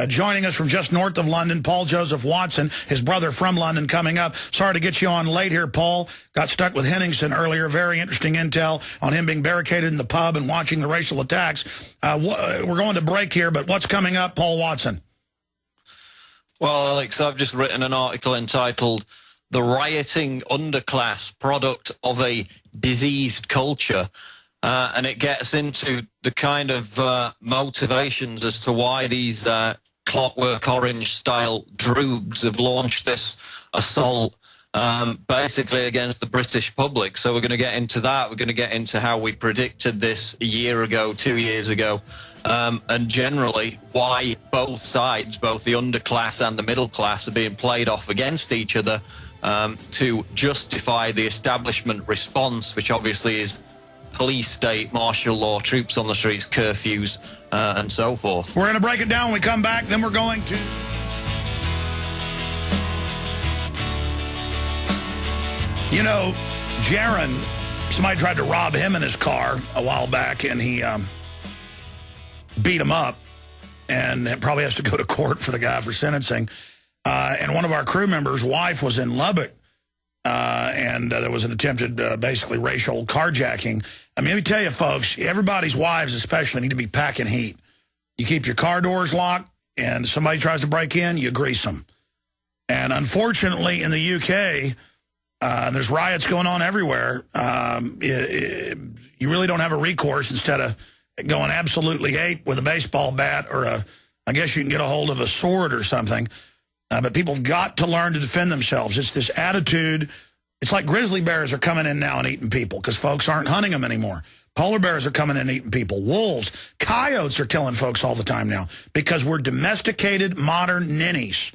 Joining us from just north of London, Paul Joseph Watson, his brother from London, coming up. Sorry to get you on late here, Paul. Got stuck with Henningsen earlier. Very interesting intel on him being barricaded in the pub and watching the racial attacks. We're going to break here, but what's coming up, Paul Watson? Well, Alex, I've just written an article entitled "The Rioting Underclass, Product of a Diseased Culture." And it gets into the kind of motivations as to why these Clockwork Orange-style droogs have launched this assault basically against the British public. So we're going to get into that. We're going to get into how we predicted this a year ago, 2 years ago, and generally why both sides, both the underclass and the middle class, are being played off against each other to justify the establishment response, which obviously is police state, martial law, troops on the streets, curfews, and so forth. We're going to break it down when we come back. Then we're going to... You know, Jaron, somebody tried to rob him in his car a while back, and he beat him up, and probably has to go to court for the guy for sentencing. And one of our crew members' wife was in Lubbock, and there was an attempted, basically, racial carjacking. I mean, let me tell you, folks, everybody's wives especially need to be packing heat. You keep your car doors locked, and somebody tries to break in, you grease them. And unfortunately, in the UK, there's riots going on everywhere. You really don't have a recourse instead of going absolutely ape with a baseball bat or I guess you can get a hold of a sword or something. But people have got to learn to defend themselves. It's this attitude. It's like grizzly bears are coming in now and eating people because folks aren't hunting them anymore. Polar bears are coming in and eating people. Wolves, coyotes are killing folks all the time now because we're domesticated modern ninnies.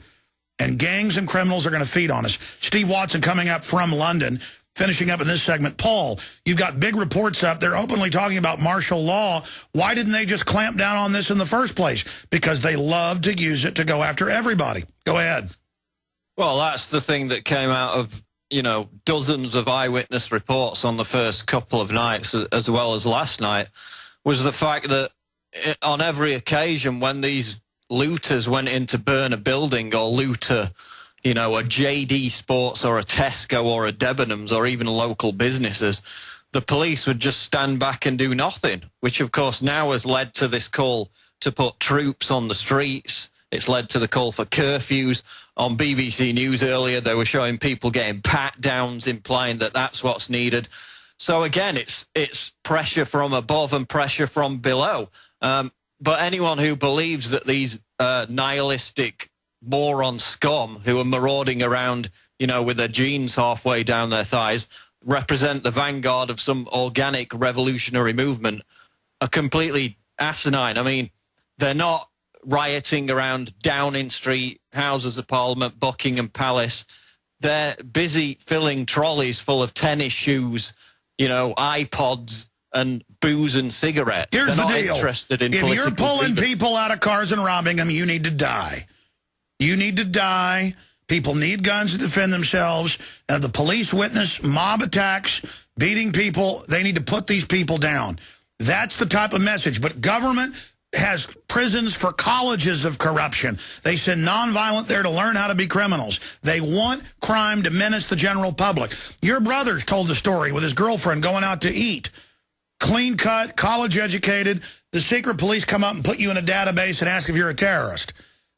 And gangs and criminals are going to feed on us. Steve Watson coming up from London, finishing up in this segment. Paul, you've got big reports up. They're openly talking about martial law. Why didn't they just clamp down on this in the first place? Because they love to use it to go after everybody. Go ahead. Well, that's the thing that came out of, you know, dozens of eyewitness reports on the first couple of nights, as well as last night, was the fact that on every occasion when these looters went in to burn a building or loot a JD Sports or a Tesco or a Debenhams or even local businesses, the police would just stand back and do nothing, which of course now has led to this call to put troops on the streets. It's led to the call for curfews. On BBC News earlier, they were showing people getting pat-downs, implying that that's what's needed. So again, it's pressure from above and pressure from below. But anyone who believes that these nihilistic moron scum who are marauding around, you know, with their jeans halfway down their thighs, represent the vanguard of some organic revolutionary movement are completely asinine. I mean, they're not rioting around Downing Street, Houses of Parliament, Buckingham Palace. They're busy filling trolleys full of tennis shoes, you know, iPods, and booze and cigarettes. Here's the deal. If you're pulling people out of cars and robbing them, you need to die. You need to die. People need guns to defend themselves. And if the police witness mob attacks, beating people, they need to put these people down. That's the type of message. But government has prisons for colleges of corruption. They send nonviolent there to learn how to be criminals. They want crime to menace the general public. Your brother's told the story with his girlfriend going out to eat. Clean cut, college educated. The secret police come up and put you in a database and ask if you're a terrorist.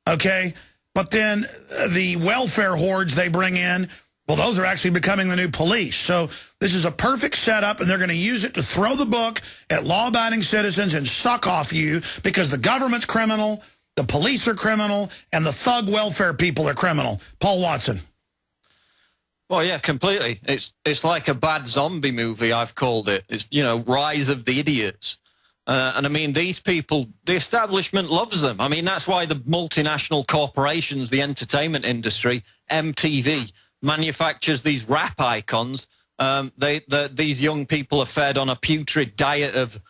Okay? But then the welfare hordes they bring in, well, those are actually becoming the new police. So this is a perfect setup, and they're going to use it to throw the book at law-abiding citizens and suck off you because the government's criminal, the police are criminal, and the thug welfare people are criminal. Paul Watson. Well, yeah, completely. It's like a bad zombie movie, I've called it. It's, you know, Rise of the Idiots. And I mean, these people, the establishment loves them. I mean, that's why the multinational corporations, the entertainment industry, MTV, manufactures these rap icons. These young people are fed on a putrid diet of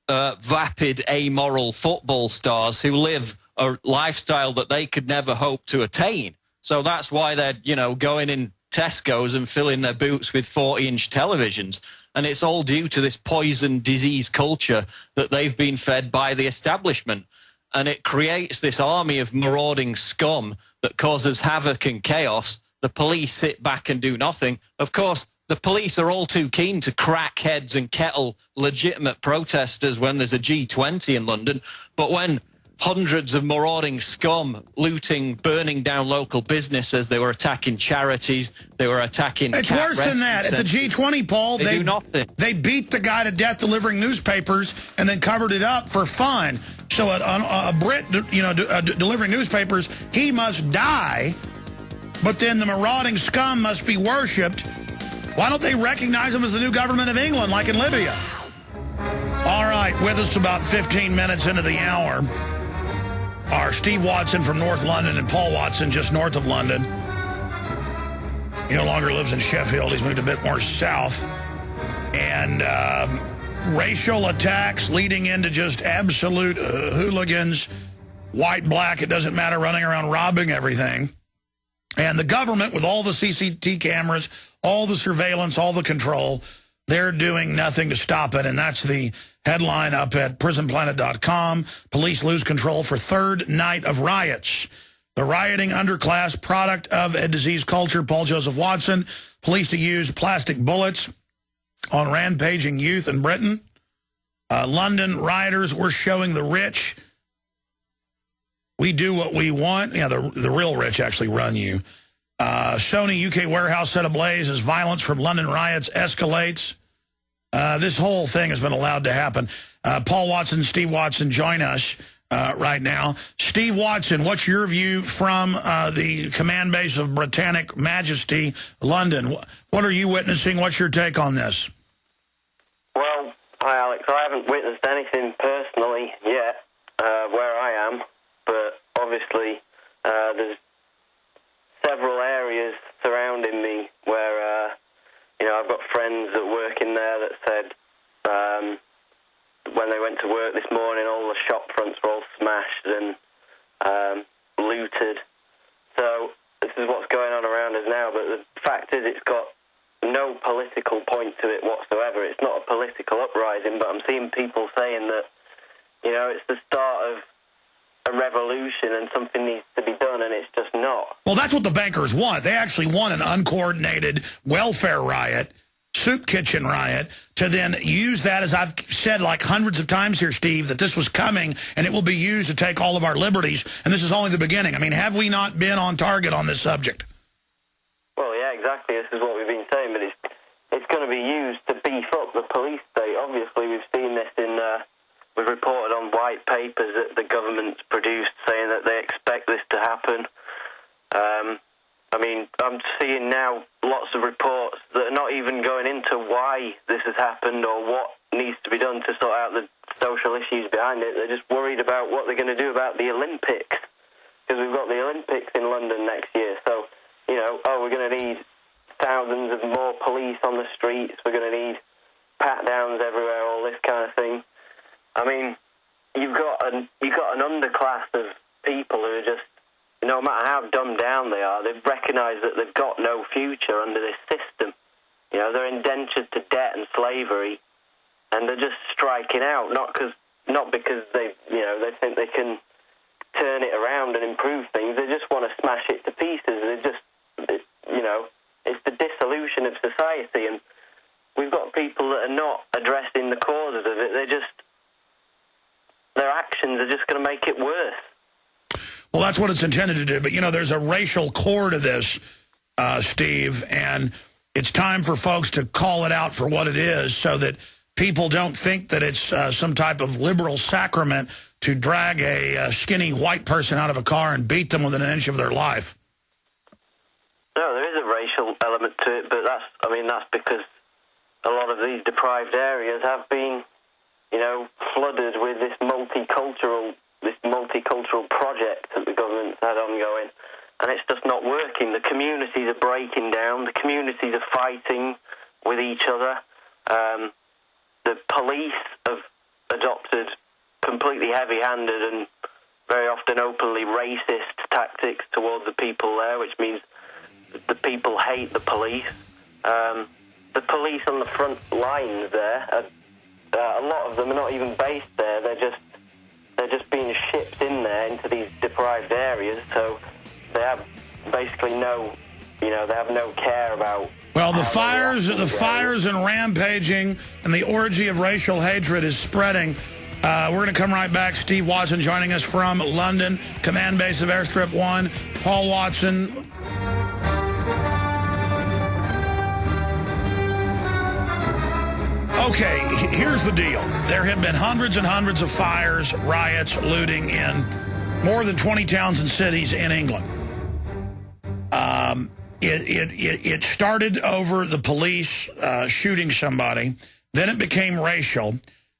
vapid, amoral football stars who live a lifestyle that they could never hope to attain. So that's why they're, you know, going in Tesco's and filling their boots with 40-inch televisions. And it's all due to this poison disease culture that they've been fed by the establishment. and it creates this army of marauding scum that causes havoc and chaos. The police sit back and do nothing. Of course, the police are all too keen to crack heads and kettle legitimate protesters when there's a G20 in London, but when hundreds of marauding scum looting, burning down local businesses, they were attacking charities, they were attacking... It's worse than that. At the G20, Paul, they do nothing. They beat the guy to death delivering newspapers and then covered it up for fun. So a Brit, delivering newspapers, he must die, but then the marauding scum must be worshipped. Why don't they recognize him as the new government of England, like in Libya? All right, with us about 15 minutes into the hour are Steve Watson from North London and Paul Watson just north of London. He no longer lives in Sheffield. He's moved a bit more south. And racial attacks leading into just absolute hooligans, white, black, it doesn't matter, running around robbing everything. And the government, with all the CCTV cameras, all the surveillance, all the control, they're doing nothing to stop it. And that's the headline up at prisonplanet.com. Police lose control for third night of riots. The rioting underclass, product of a diseased culture. Paul Joseph Watson. Police to use plastic bullets on rampaging youth in Britain. London rioters were showing the rich. We do what we want. Yeah, the real rich actually run you. Sony UK warehouse set ablaze as violence from London riots escalates. This whole thing has been allowed to happen. Paul Watson, Steve Watson join us right now. Steve Watson, what's your view from the command base of Britannic Majesty, London? What are you witnessing? What's your take on this? Well, hi, Alex. I haven't witnessed anything personally yet where I am, but obviously there's several areas surrounding me where, I've got friends that work in there that said when they went to work this morning, all the shop fronts were all smashed and looted. So this is what's going on around us now, but the fact is it's got no political point to it whatsoever. It's not a political uprising, but I'm seeing people saying that, it's the start of a revolution and something needs to be done, and it's just not. Well, that's what the bankers want. They actually want an uncoordinated welfare riot, soup kitchen riot, to then use that, as I've said like hundreds of times here, Steve, that this was coming and it will be used to take all of our liberties, and this is only the beginning. I mean, have we not been on target on this subject? Well, yeah, exactly. This is what we've been saying, but it's going to be used to beef up the police state. Obviously, we've seen this we've reported on white papers that the government's produced saying that they expect this to happen. I'm seeing now lots of reports that are not even going into why this has happened or what needs to be done to sort out the social issues behind it. They're just worried about what they're going to do about the Olympics, because we've got the Olympics in London next year. So, we're going to need thousands of more police on the streets. We're going to need pat-downs everywhere, all this kind of thing. I mean, you've got an underclass of people who are just, no matter how dumbed down they are, they've recognised that they've got no future under this system. They're indentured to debt and slavery, and they're just striking out, not because they think they can turn it around and improve things. They just want to smash it to pieces. It's the dissolution of society, and we've got people that are not addressing the causes of it. Their actions are just going to make it worse. Well, that's what it's intended to do. But, there's a racial core to this, Steve, and it's time for folks to call it out for what it is so that people don't think that it's some type of liberal sacrament to drag a skinny white person out of a car and beat them within an inch of their life. No, there is a racial element to it, but that's because a lot of these deprived areas have been flooded with this multicultural project that the government's had ongoing, and it's just not working. The communities are breaking down. The communities are fighting with each other. The police have adopted completely heavy-handed and very often openly racist tactics towards the people there, which means the people hate the police. The police on the front lines there, a lot of them are not even based there. They're just they're just being shipped in there into these deprived areas, so they have basically no, they have no care about. Well, the fires and rampaging and the orgy of racial hatred is spreading. We're going to come right back. Steve Watson joining us from London, command base of Airstrip 1. Paul Watson. Okay, here's the deal. There have been hundreds and hundreds of fires, riots, looting in more than 20 towns and cities in England. It started over the police shooting somebody. Then it became racial.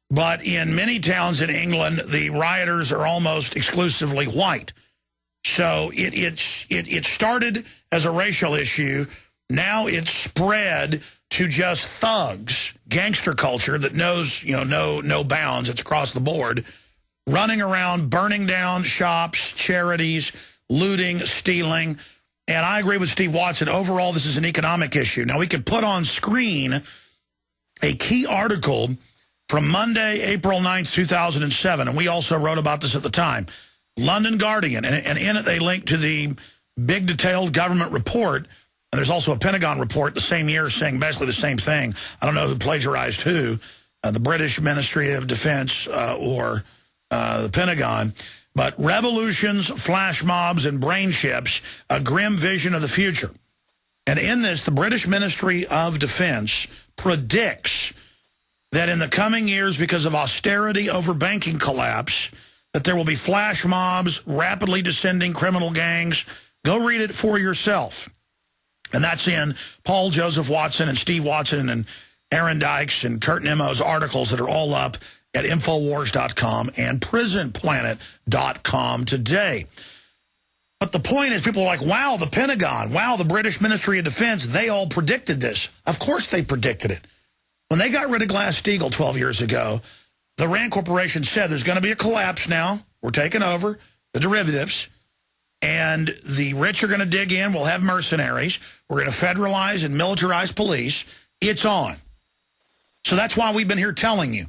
But in many towns in England, the rioters are almost exclusively white. So it started as a racial issue. Now it's spread to just thugs, gangster culture that knows, no bounds. It's across the board, running around, burning down shops, charities, looting, stealing. And I agree with Steve Watson. Overall, this is an economic issue. Now, we could put on screen a key article from Monday, April 9th, 2007, and we also wrote about this at the time. London Guardian, and in it they link to the big detailed government report, and there's also a Pentagon report the same year saying basically the same thing. I don't know who plagiarized who, the British Ministry of Defense or the Pentagon. But revolutions, flash mobs, and brain chips, a grim vision of the future. And in this, the British Ministry of Defense predicts that in the coming years, because of austerity over banking collapse, that there will be flash mobs, rapidly descending criminal gangs. Go read it for yourself. And that's in Paul Joseph Watson and Steve Watson and Aaron Dykes and Kurt Nemo's articles that are all up at Infowars.com and PrisonPlanet.com today. But the point is, people are like, wow, the Pentagon, wow, the British Ministry of Defense, they all predicted this. Of course they predicted it. When they got rid of Glass-Steagall 12 years ago, the Rand Corporation said there's going to be a collapse now. We're taking over the derivatives. And the rich are going to dig in. We'll have mercenaries. We're going to federalize and militarize police. It's on. So that's why we've been here telling you.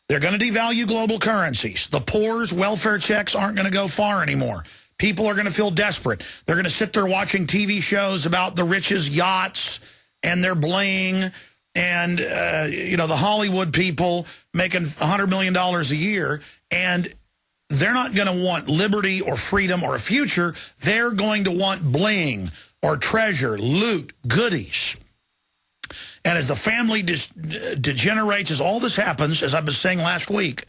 They're going to devalue global currencies. The poor's welfare checks aren't going to go far anymore. People are going to feel desperate. They're going to sit there watching TV shows about the rich's yachts and their bling and, the Hollywood people making $100 million a year. And they're not going to want liberty or freedom or a future. They're going to want bling or treasure, loot, goodies. And as the family degenerates, as all this happens, as I was saying last week,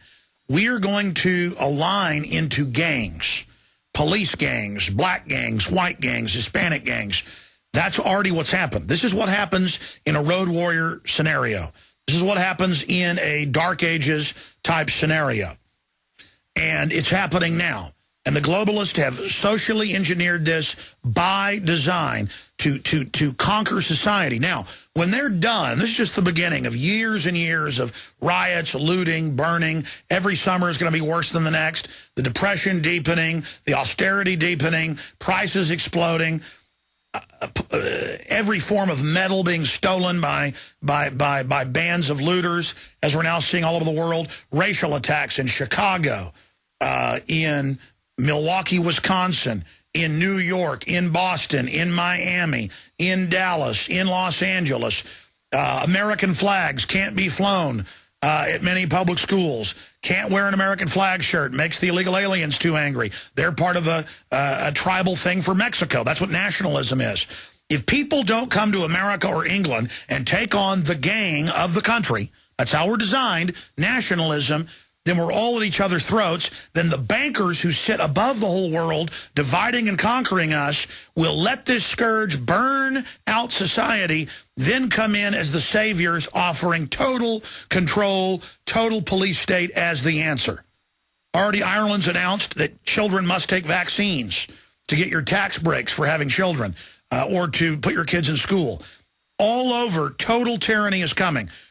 we are going to align into gangs, police gangs, black gangs, white gangs, Hispanic gangs. That's already what's happened. This is what happens in a Road Warrior scenario. This is what happens in a Dark Ages type scenario. And it's happening now. And the globalists have socially engineered this by design to conquer society. Now, when they're done, this is just the beginning of years and years of riots, looting, burning. Every summer is going to be worse than the next. The depression deepening, the austerity deepening, prices exploding, every form of metal being stolen by bands of looters, as we're now seeing all over the world. Racial attacks in Chicago, in Milwaukee, Wisconsin, in New York, in Boston, in Miami, in Dallas, in Los Angeles. American flags can't be flown at many public schools. Can't wear an American flag shirt. Makes the illegal aliens too angry. They're part of a tribal thing for Mexico. That's what nationalism is. If people don't come to America or England and take on the gang of the country, that's how we're designed, nationalism, then we're all at each other's throats. Then the bankers who sit above the whole world, dividing and conquering us, will let this scourge burn out society, then come in as the saviors, offering total control, total police state as the answer. Already Ireland's announced that children must take vaccines to get your tax breaks for having children or to put your kids in school. All over, total tyranny is coming.